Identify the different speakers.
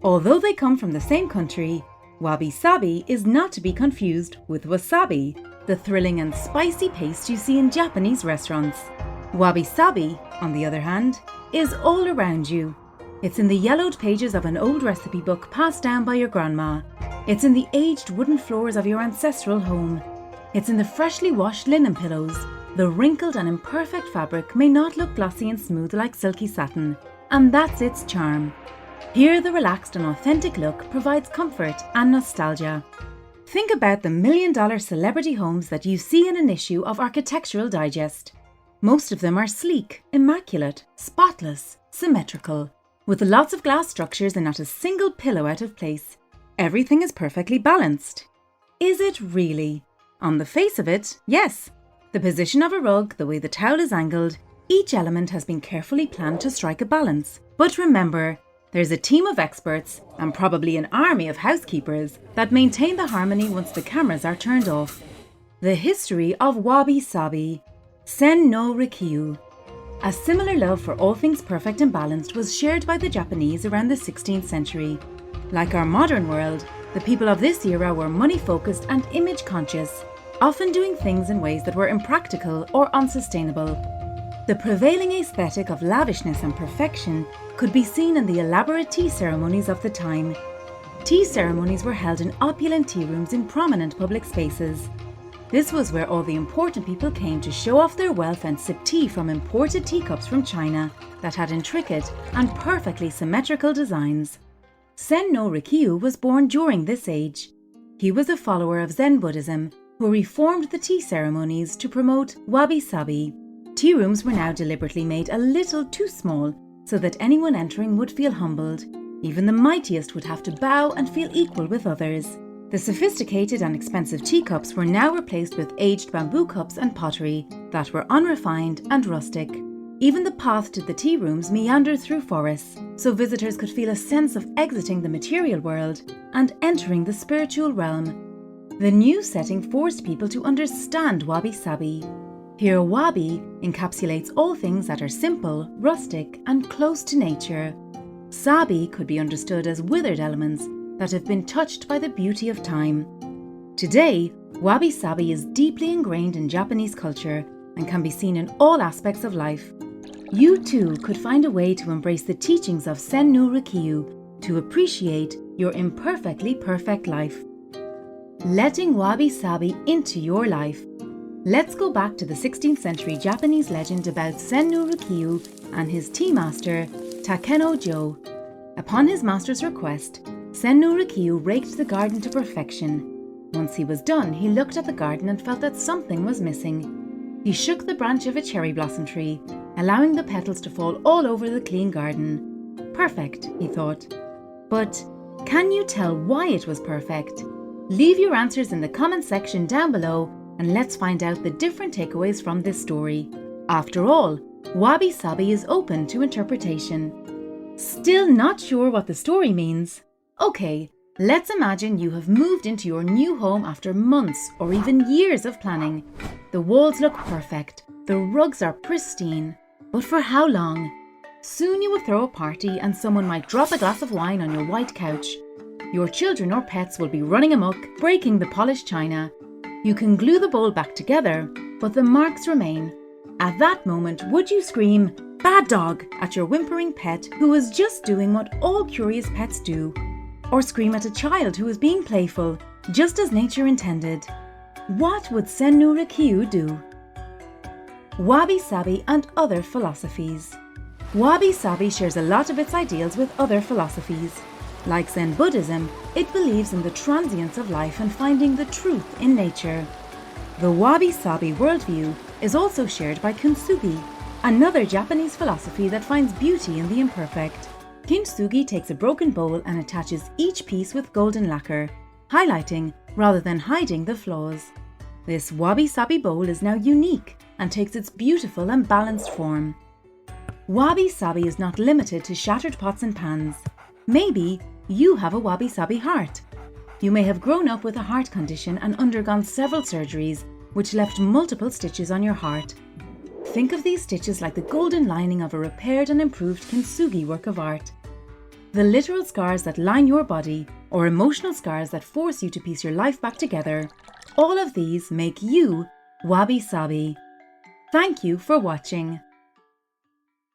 Speaker 1: Although they come from the same country, Wabi Sabi is not to be confused with wasabi, the thrilling and spicy paste you see in Japanese restaurants. Wabi Sabi, on the other hand, is all around you. It's in the yellowed pages of an old recipe book passed down by your grandma. It's in the aged wooden floors of your ancestral home. It's in the freshly washed linen pillows. The wrinkled and imperfect fabric may not look glossy and smooth like silky satin, and that's its charm. Here, the relaxed and authentic look provides comfort and nostalgia. Think about the million-dollar celebrity homes that you see in an issue of Architectural Digest. Most of them are sleek, immaculate, spotless, symmetrical, with lots of glass structures and not a single pillow out of place. Everything is perfectly balanced. Is it really? On the face of it, yes. The position of a rug, the way the towel is angled, each element has been carefully planned to strike a balance. But remember, there's a team of experts, and probably an army of housekeepers, that maintain the harmony once the cameras are turned off. The history of Wabi Sabi. Sen no Rikyu. A similar love for all things perfect and balanced was shared by the Japanese around the 16th century. Like our modern world, the people of this era were money-focused and image-conscious, often doing things in ways that were impractical or unsustainable. The prevailing aesthetic of lavishness and perfection could be seen in the elaborate tea ceremonies of the time. Tea ceremonies were held in opulent tea rooms in prominent public spaces. This was where all the important people came to show off their wealth and sip tea from imported teacups from China that had intricate and perfectly symmetrical designs. Sen no Rikyu was born during this age. He was a follower of Zen Buddhism who reformed the tea ceremonies to promote Wabi Sabi. Tea rooms were now deliberately made a little too small so that anyone entering would feel humbled. Even the mightiest would have to bow and feel equal with others. The sophisticated and expensive teacups were now replaced with aged bamboo cups and pottery that were unrefined and rustic. Even the path to the tea rooms meandered through forests, so visitors could feel a sense of exiting the material world and entering the spiritual realm. The new setting forced people to understand Wabi Sabi. Here, Wabi encapsulates all things that are simple, rustic, and close to nature. Sabi could be understood as withered elements that have been touched by the beauty of time. Today, Wabi Sabi is deeply ingrained in Japanese culture and can be seen in all aspects of life. You too could find a way to embrace the teachings of Sen no Rikyu to appreciate your imperfectly perfect life. Letting Wabi Sabi into your life. Let's go back to the 16th century Japanese legend about Sen no Rikyu and his tea master, Takeno-jo. Upon his master's request, Sen no Rikyu raked the garden to perfection. Once he was done, he looked at the garden and felt that something was missing. He shook the branch of a cherry blossom tree, allowing the petals to fall all over the clean garden. Perfect, he thought. But can you tell why it was perfect? Leave your answers in the comment section down below and let's find out the different takeaways from this story. After all, Wabi Sabi is open to interpretation. Still not sure what the story means? Okay, let's imagine you have moved into your new home after months or even years of planning. The walls look perfect, the rugs are pristine, but for how long? Soon you will throw a party and someone might drop a glass of wine on your white couch. Your children or pets will be running amok, breaking the polished china. You can glue the bowl back together, but the marks remain. At that moment, would you scream, "Bad dog," at your whimpering pet who is just doing what all curious pets do? Or scream at a child who is being playful, just as nature intended? What would Sen no Rikyu do? Wabi Sabi and other philosophies. Wabi Sabi shares a lot of its ideals with other philosophies. Like Zen Buddhism, it believes in the transience of life and finding the truth in nature. The Wabi Sabi worldview is also shared by Kintsugi, another Japanese philosophy that finds beauty in the imperfect. Kintsugi takes a broken bowl and attaches each piece with golden lacquer, highlighting rather than hiding the flaws. This Wabi Sabi bowl is now unique and takes its beautiful and balanced form. Wabi Sabi is not limited to shattered pots and pans. Maybe you have a Wabi Sabi heart. You may have grown up with a heart condition and undergone several surgeries, which left multiple stitches on your heart. Think of these stitches like the golden lining of a repaired and improved Kintsugi work of art. the literal scars that line your body or emotional scars that force you to piece your life back together, all of these make you Wabi Sabi. Thank you for watching.